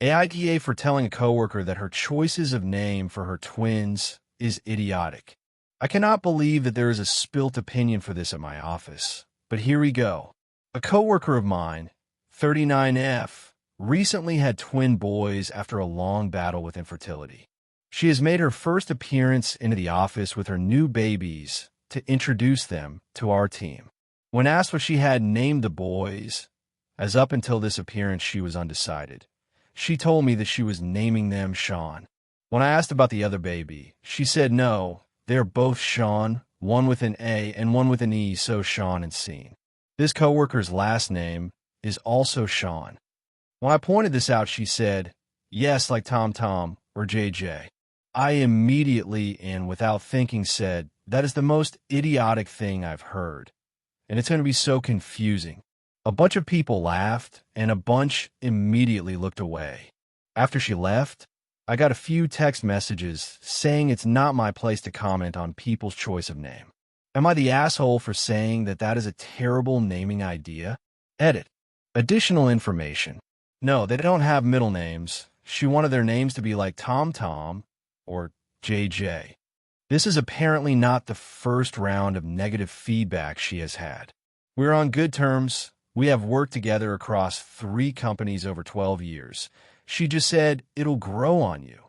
AITA for telling a coworker that her choices of name for her twins is idiotic. I cannot believe that there is a spilt opinion for this at my office, but here we go. A coworker of mine, 39F, recently had twin boys after a long battle with infertility. She has made her first appearance into the office with her new babies to introduce them to our team. When asked what she had named the boys, as up until this appearance she was undecided, she told me that she was naming them Sean. When I asked about the other baby, she said no, they're both Sean, one with an A and one with an E, so Sean and Scene. This coworker's last name is also Sean. When I pointed this out, she said, yes, like Tom Tom or JJ. I immediately and without thinking said, that is the most idiotic thing I've heard, and it's going to be so confusing. A bunch of people laughed, and a bunch immediately looked away. After she left, I got a few text messages saying it's not my place to comment on people's choice of name. Am I the asshole for saying that that is a terrible naming idea? Edit. Additional information. No, they don't have middle names. She wanted their names to be like Tom Tom or JJ. This is apparently not the first round of negative feedback she has had. We're on good terms. We have worked together across 3 companies over 12 years. She just said, it'll grow on you.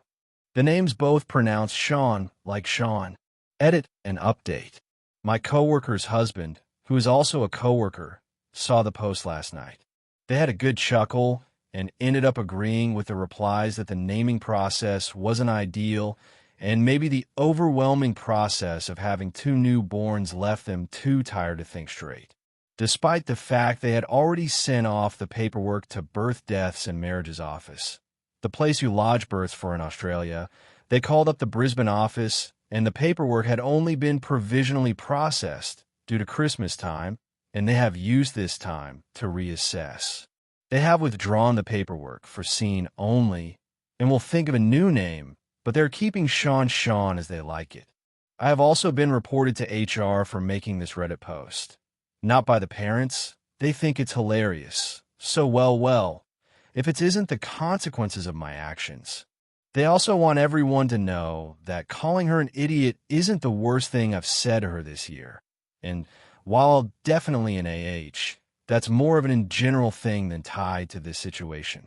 The names both pronounce Sean like Sean. Edit and update. My coworker's husband, who is also a coworker, saw the post last night. They had a good chuckle and ended up agreeing with the replies that the naming process wasn't ideal, and maybe the overwhelming process of having 2 newborns left them too tired to think straight. Despite the fact they had already sent off the paperwork to Birth, Deaths, and Marriages office, the place you lodge births for in Australia, they called up the Brisbane office, and the paperwork had only been provisionally processed due to Christmas time, and they have used this time to reassess. They have withdrawn the paperwork for Scene only, and will think of a new name, but they're keeping Sean as they like it. I have also been reported to HR for making this Reddit post. Not by the parents. They think it's hilarious. So well, if it isn't the consequences of my actions. They also want everyone to know that calling her an idiot isn't the worst thing I've said to her this year. And while definitely an AH, that's more of an in general thing than tied to this situation.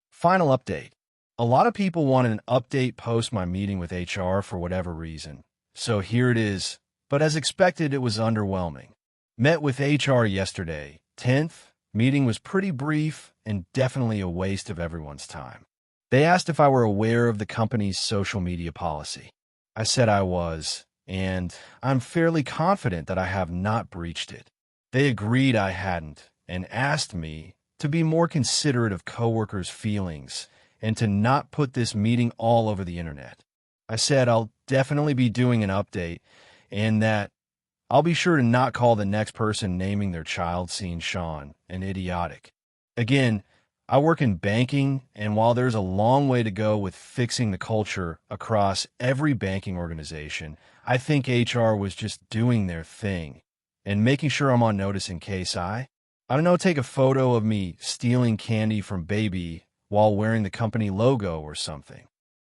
Final update. A lot of people wanted an update post my meeting with HR for whatever reason. So here it is, but as expected, it was underwhelming. Met with HR yesterday, 10th. Meeting was pretty brief and definitely a waste of everyone's time. They asked if I were aware of the company's social media policy. I said I was, and I'm fairly confident that I have not breached it. They agreed I hadn't and asked me to be more considerate of coworkers' feelings and to not put this meeting all over the internet. I said I'll definitely be doing an update and that I'll be sure to not call the next person naming their child Scene Sean an idiotic. Again, I work in banking, and while there's a long way to go with fixing the culture across every banking organization, I think HR was just doing their thing and making sure I'm on notice in case I don't know, take a photo of me stealing candy from baby while wearing the company logo or something.